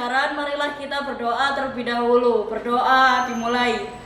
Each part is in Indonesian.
pembelajaran, marilah kita berdoa terlebih dahulu. Berdoa dimulai.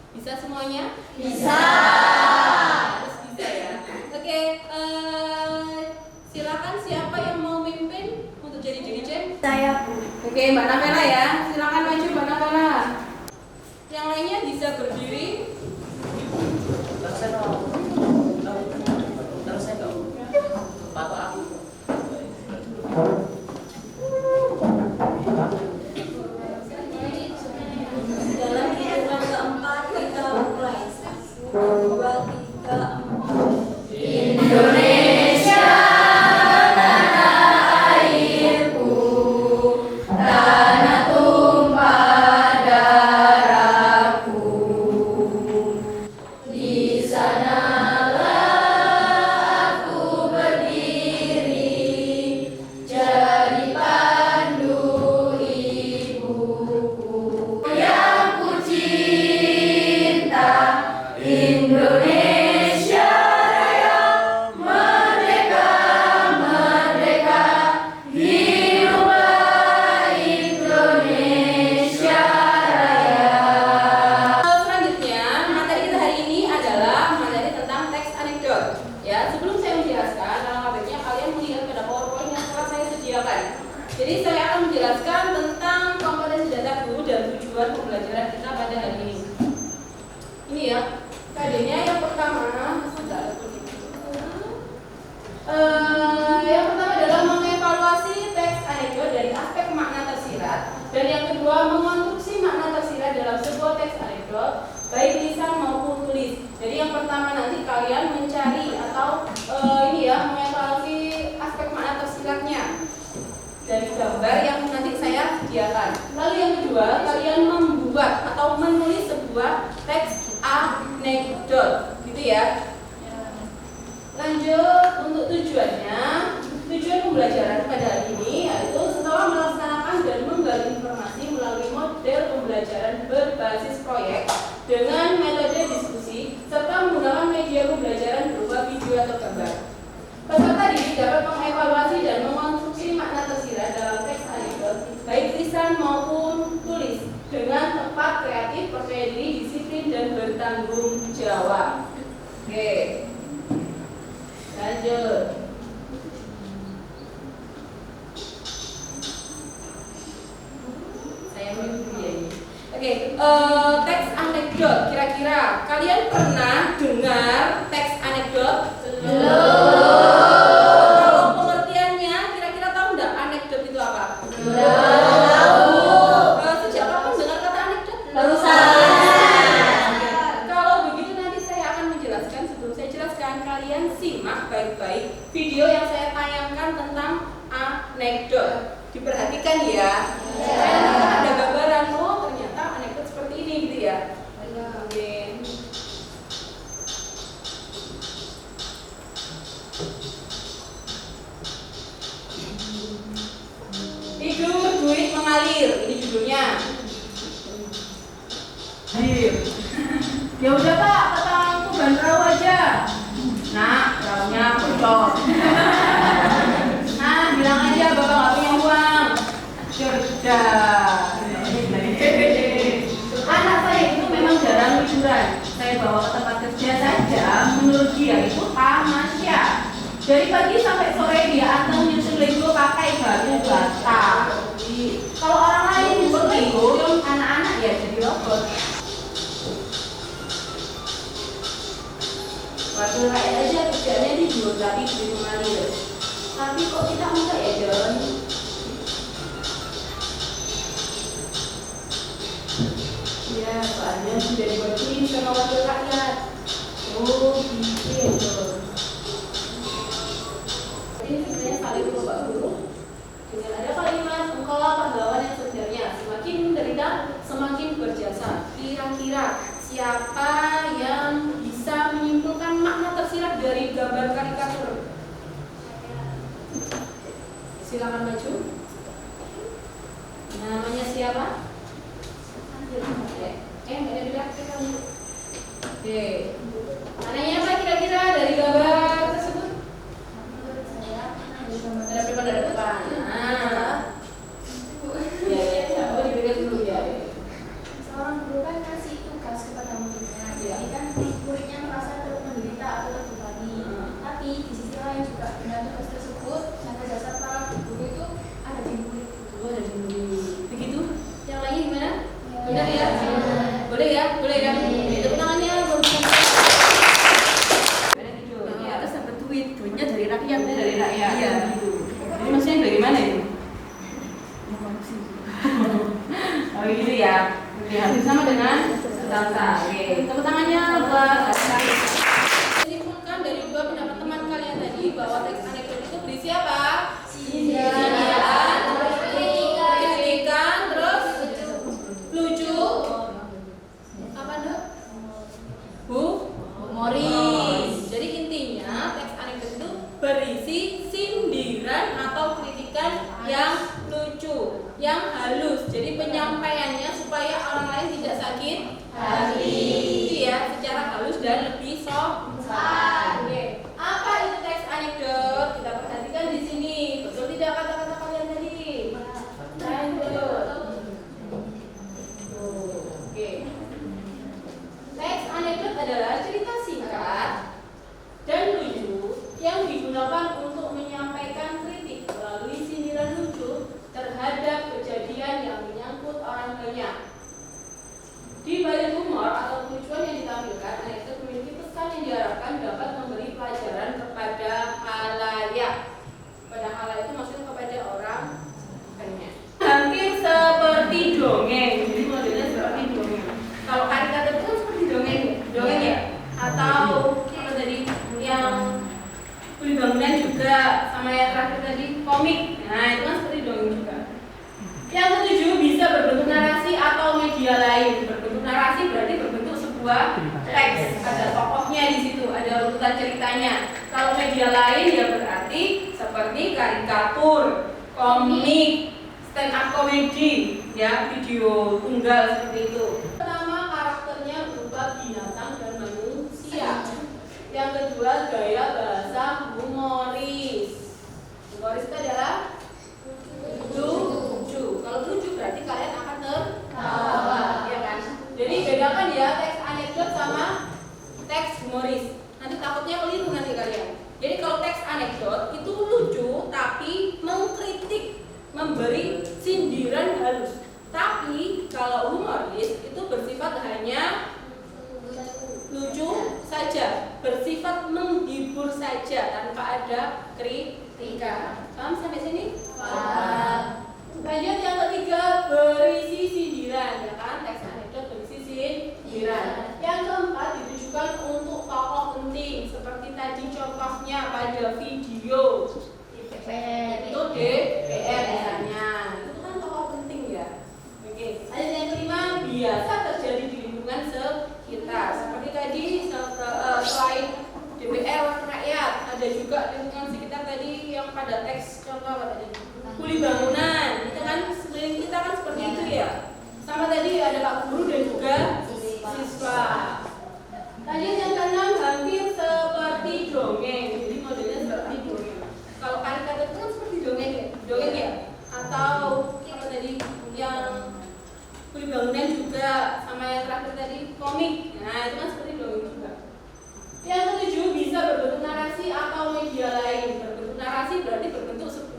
Bisa semuanya? Bisa. Harus bisa ya. Oke, silakan siapa yang mau mimpin untuk jadi dirijen? Saya. Oke, Mbak Nabela ya. Silakan maju Mbak Nabela. Yang lainnya bisa berdiri. Dalam hitungan keempat kita mulai. 2, 3, 4. Indonesia tanah airku, tanah tumpah darahku. Di sanalah aku berdiri, jadi pandu ibuku. Yang ku cinta, Indonesia Raya, merdeka, merdeka, hiduplah Indonesia Raya. Selanjutnya, materi kita hari ini adalah materi tentang teks anekdot. Ya, sebelum saya menjelaskan, alangkah baiknya kalian melihat pada PowerPoint yang telah saya sediakan. Jadi saya akan menjelaskan tentang kompetensi data guru dan tujuan pembelajaran kita pada hari ini. Ini ya, KD-nya yang pertama, yang pertama adalah mengevaluasi teks anekdot dari aspek makna tersirat, dan yang kedua mengonstruksi makna tersirat dalam sebuah teks anekdot, baik lisan maupun tulis. Jadi yang pertama nanti kalian mencari atau mengevaluasi aspek makna tersiratnya dari gambar yang nanti saya sediakan. Lalu yang kedua, kalian membuat atau menulis sebuah teks anekdot, gitu ya. Lanjut, untuk tujuannya, tujuan pembelajaran pada hari ini yaitu setelah melaksanakan dan menggali informasi melalui model pembelajaran berbasis proyek dengan metode diskusi serta menggunakan media pembelajaran berupa video atau gambar. Peserta didik dapat mengevaluasi dan mengonstruksi makna tersirat dalam teks anekdot, baik lisan maupun tulis, dengan tepat, kreatif, percaya diri, disiplin, dan bertanggung jawab. Oke, lanjut. Saya mau dulu ya ini. Oke, teks anekdot. Kira-kira kalian pernah dengar teks anekdot? Kalau pengertiannya, kira-kira tahu nggak anekdot itu apa? Sejak kapan dengar kata anekdot? Kalau begitu nanti saya akan menjelaskan. Sebelum saya jelaskan, kalian simak baik-baik video yang saya tayangkan tentang anekdot. Diperhatikan ya. Nanti ada gambaran, oh ternyata anekdot seperti ini gitu ya. Oke. judulnya. Ya udah Pak, kata aku ban perahu aja. Nah, perahunya bocor. Nah, bilang aja Bapak nggak punya uang. Cerdas. Anak saya itu memang jarang liburan. Saya bawa ke tempat kerja saja, menurut dia itu tamasya. Dari pagi sampai sore dia anteng nyusun Lego pakai batu bata. Kalau orang lain nyusun Lego, anak-anak ya jadi robot. Waktu rakyat aja kerjanya di geografi di mengalir. Tapi kok kita enggak ya John? Ya, soalnya sudah dibuatin sama wakil rakyat. Oh, gitu ya John. Ini sebenarnya saling berubah dulu. Dengan ada kalimat engkaulah pahlawan yang sebenarnya. Semakin menderita, semakin berjasa. Kira-kira siapa yang bisa menyimpulkan makna tersirat dari gambar karikatur? Silakan maju. Namanya siapa? Nggak ada bilang kita. Oke. Mananya apa kira-kira dari gambar tersebut? Ada depan, ada depan. Nah. Ya. Oh, diberikan dulu ya. Seorang guru kan kasih tugas kepada muridnya, jadi kan muridnya merasa menderita atau terbebani. Tapi di sisi lain juga dengan tugas tersebut, jasa para guru itu ada di murid. Ada di murid. Begitu? Yang lain gimana? Benar Ya. Boleh ya? Boleh kan? Tepuk tangannya. Ya, terus dapat duitnya dari rakyat. Dari rakyat. Iya. Gitu. Jadi maksudnya bagaimana itu? Oh gitu ya. Oke, hampir sama dengan bangsa. Oke, tepuk tangannya buat Asyari. Simpulkan dari dua pendapat teman kalian tadi bahwa teks anekdot itu berisi apa? Sindiran, kritikan, terus lucu. Apa Dok? Humoris. Jadi intinya teks anekdot itu berisi sindiran atau kritikan yang lucu, yang halus. Jadi penyampaiannya supaya orang lain tidak sakit hati. Itu ya, secara halus dan lebih sopan. Oke. Apa itu teks anekdot? Kita perhatikan di sini. Betul tidak kata-kata kalian tadi? Lanjut. Oke. Teks anekdot adalah cerita singkat dan lucu yang digunakan untuk menyampaikan kritik melalui sindiran lucu terhadap kejadian yang menyangkut orang banyak. Di balik humor atau kelucuan yang ditampilkan, anekdot memiliki pesan yang diharapkan dapat memberi pelajaran kepada khalayak. Pada khalayak itu maksudnya kepada orang banyak. Hampir seperti dongeng. Jadi modelnya seperti dongeng. Kalau karikatur itu kan seperti dongeng ya? Atau apa tadi yang Kuli Bangunan juga, sama yang terakhir tadi komik. Nah itu kan seperti dongeng juga. Yang ketujuh, bisa berbentuk narasi atau media lain. Berbentuk narasi berarti berbentuk sebuah teks. Ada tokohnya di situ, ada urutan ceritanya. Kalau media lain ya berarti seperti karikatur, komik, stand up comedy, ya video tunggal seperti itu. Pertama, karakternya berupa binatang dan manusia. Yang kedua, gaya bahasa humoris. Humoris itu adalah lucu. Kalau lucu berarti kalian akan tertawa, ya kan? Jadi bedakan ya teks anekdot sama teks humoris. Nanti takutnya keliru nanti kalian. Jadi kalau teks anekdot itu lucu tapi mengkritik, memberi sindiran halus. Tapi kalau humoris itu bersifat hanya lucu saja, bersifat menghibur saja tanpa ada kritikan. Paham sampai sini? Paham. Lanjut yang ketiga, berisi sindiran, ya kan? Teks anekdot berisi sindiran. Yang keempat, ditujukan untuk tokoh penting seperti tadi contohnya pada video itu DPR misalnya. Itu kan tokoh penting ya. Oke. Lanjut yang kelima, biasa terjadi di lingkungan sekitar. Seperti tadi selain DPR wakil rakyat, ada juga lingkungan sekitar tadi yang pada teks contoh apa tadi? Kuli Bangunan. Itu kan sekeliling kita kan seperti itu ya.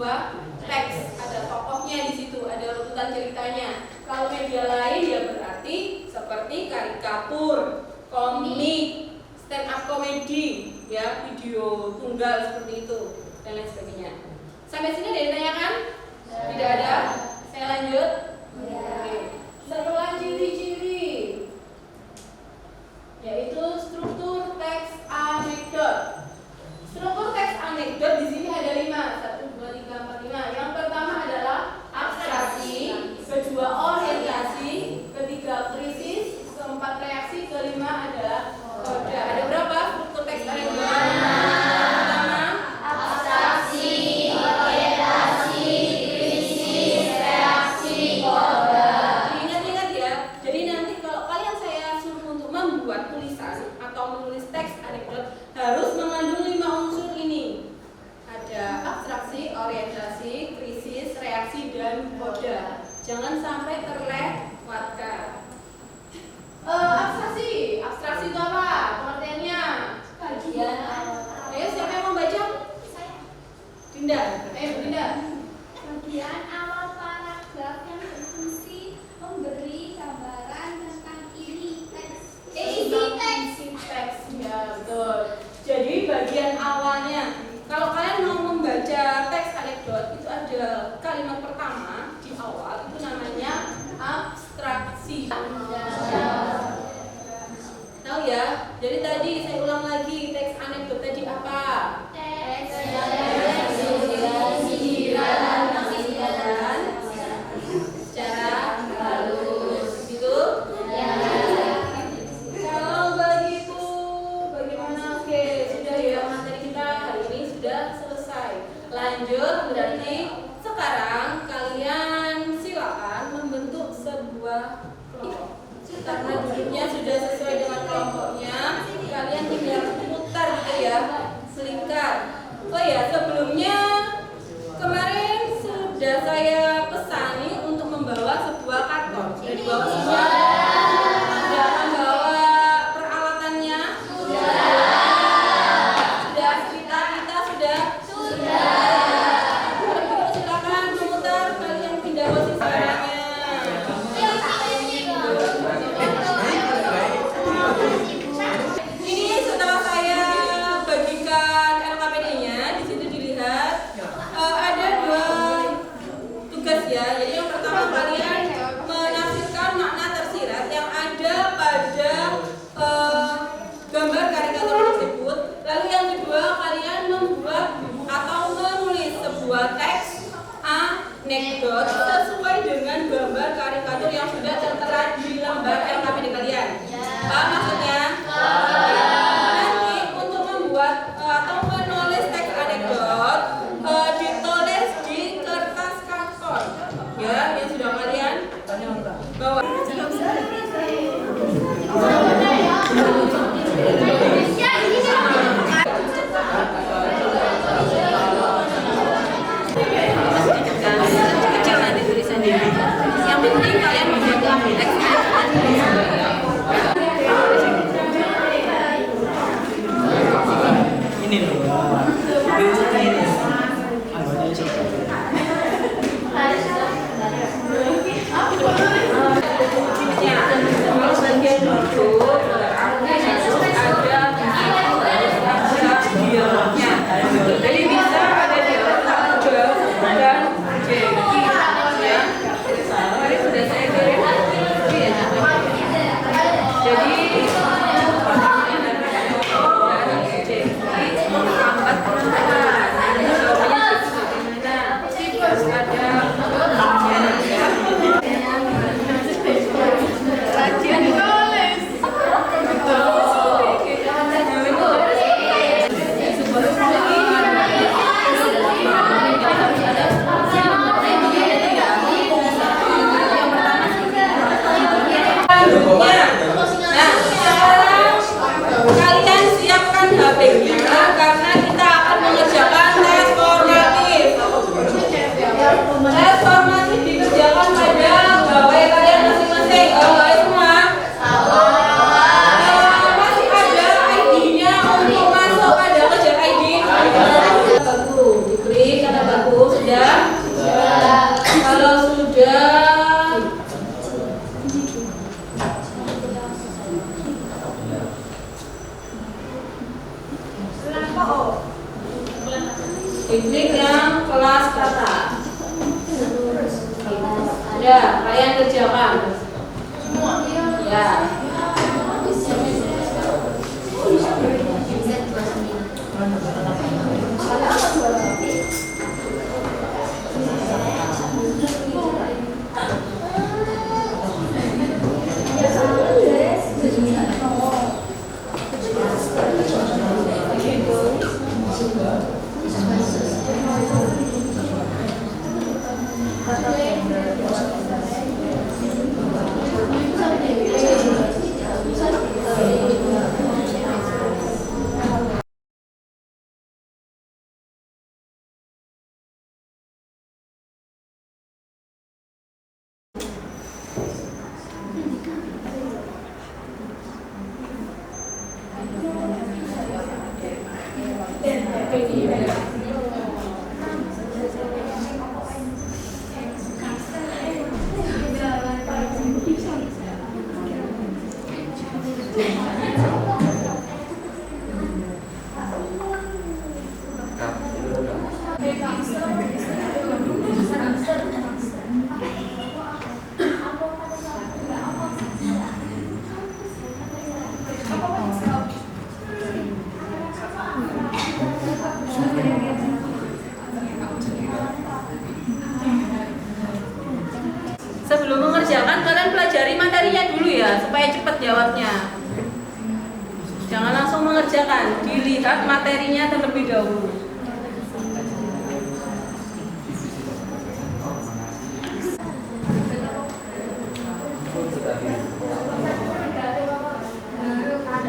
sebuah teks, ada tokohnya di situ, ada runutan ceritanya. Kalau media lain ya berarti seperti karikatur, komik, stand up comedy, ya video tunggal seperti itu dan lain sebagainya. Sampai sini ada yang ditanyakan? Tidak ada? Saya lanjut. Oke. Setelah ciri-ciri, yaitu struktur teks anekdot. Struktur teks anekdot di sini ada 5, 1, 2, 3, 4, 5. Yang pertama adalah abstraksi, kedua orientasi, ketiga krisis, keempat reaksi, kelima adalah kode. Ada berapa struktur teks anekdot? Pertama, Abstraksi, orientasi, krisis, reaksi, kode. Ingat-ingat ya. Jadi nanti kalau kalian saya suruh untuk membuat tulisan atau menulis teks anekdot harus mengandung 5 unsur ini. Ada abstraksi, orientasi, krisis, reaksi, dan kode. Jangan sampai terlewatkan. Abstraksi itu apa? Pengertiannya? Bagian Ayo siapa yang mau baca? Dinda. Ayo Dinda. bagian awal paragraf yang berfungsi memberi gambaran tentang isi teks. Isi teks, ya betul. Jadi bagian awalnya, kalau kalian mau membaca teks anekdot itu ada kalimat pertama di awal itu namanya abstraksi. Tahu ya? Jadi tadi saya ulang lagi teks anekdot tadi apa? Secara halus, gitu. Kalau begitu, bagaimana? Oke, sudah ya materi kita hari ini sudah selesai. Lanjut, berarti sekarang kalian silakan membentuk sebuah kelompok. Karena duduknya sudah sesuai dengan kelompoknya, kalian tinggal putar gitu ya, selingkar. Oh ya, sebelumnya kemarin sudah saya pesani untuk membawa sebuah karton. Sudah dibawa semua? Sudah membawa peralatannya? Sudah. Cerita kita sudah? Silakan memutar, kalian pindah posisi sekarangnya. Ini setelah saya bagikan LKPD-nya, di situ dilihat ada 2 tugas ya. Jadi yang pertama kalian menafsirkan makna tersirat yang ada pada gambar karikatur tersebut. Lalu yang kedua kalian membuat atau menulis sebuah teks anekdot sesuai dengan gambar karikatur yang sudah tertera di lembar LKPD kalian. Paham maksudnya? Nanti untuk membuat atau menulis teks anekdot ditulis di kertas karton ya yang sudah kalian bawa. Kecil nanti tulisannya. Yang penting kalian menjaga teks ini loh. Ini. Anggotanya siapa? Ya, kalau bagian duduk ada dialognya. Jadi bisa ada dialog dan jadi ya. Kemarin sudah saya kirim. Jadi kalian siapkan HP-nya karena kita akan mengerjakan tes formatif. Ya, kalian kerjakan. Semua. Ya. Sebelum mengerjakan, kalian pelajari materinya dulu ya, supaya cepat jawabnya. Jangan langsung mengerjakan, dilihat materinya terlebih dahulu.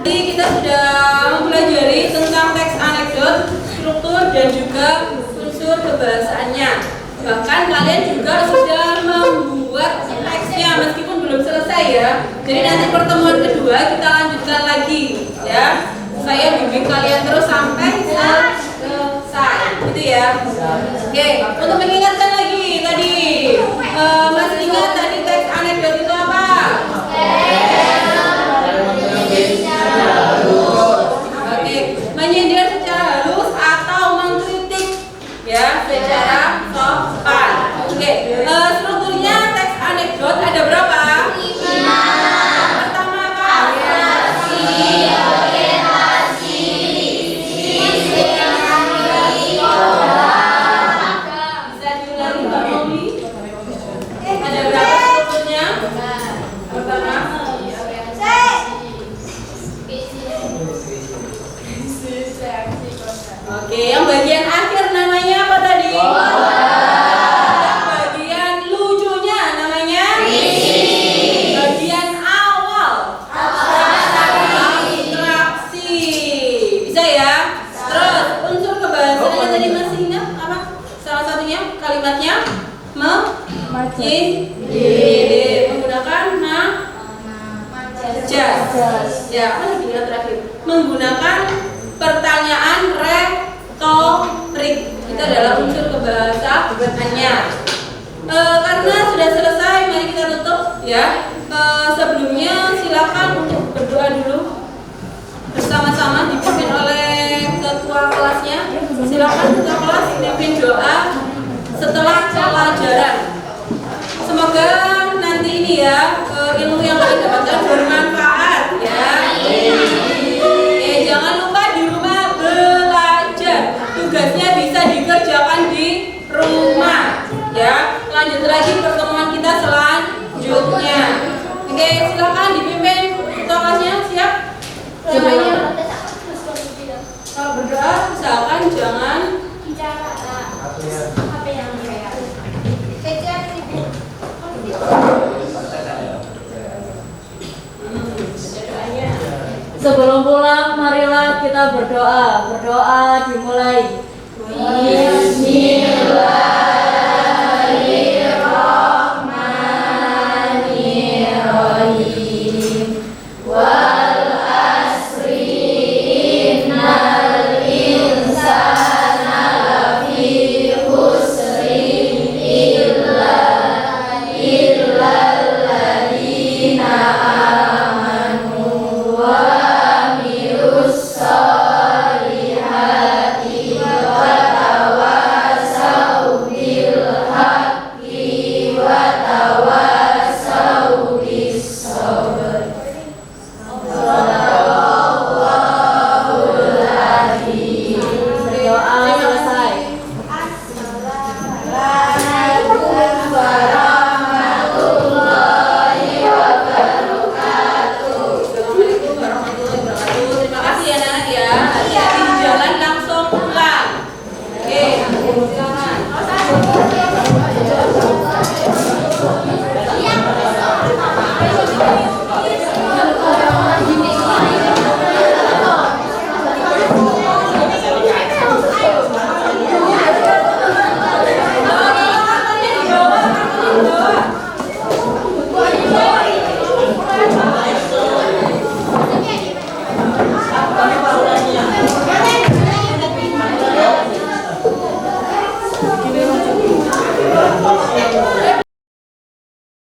Jadi kita sudah mempelajari tentang teks anekdot, struktur dan juga unsur kebahasaannya. Bahkan kalian juga sudah membuat teksnya meskipun belum selesai ya. Jadi nanti pertemuan kedua kita lanjutkan lagi ya. Saya bimbing kalian terus sampai selesai, gitu ya. Oke, untuk mengingatkan lagi tadi, masih ingat tadi teks anekdot itu apa? Oke, menyindir secara halus atau mengkritik ya secara sopan. Oke, strukturnya teks anekdot ada berapa? 5. Pertama apa? Bisa diulangi Mbak Momi? Ada berapa strukturnya? Pertama. Oke, yang bagian akhir namanya apa tadi? Yang bagian lucunya namanya? Bagian awal. Abstraksi. Bisa ya? Terus unsur kebahasaannya tadi masih ingat apa? Salah satunya kalimatnya menggunakan jas. Ya, apa lagi yang terakhir? Menggunakan pertanyaan retorik. Itu adalah unsur kebahasaannya. Karena sudah selesai, mari kita tutup ya. Sebelumnya silakan untuk berdoa dulu bersama-sama dipimpin oleh ketua kelasnya. Silakan ketua kelas pimpin doa setelah pelajaran. Semoga nanti ini ya ilmu yang kalian dapatkan bermanfaat ya. Jangan lupa di rumah belajar. Tugasnya bisa dikerjakan di rumah ya. Lanjut lagi pertemuan kita selanjutnya. Oke, silakan dipimpin ketua kelasnya. Siap? Kalau berdoa usahakan jangan bicara apa yang Sebelum pulang, marilah kita berdoa. Berdoa dimulai. Bismillah.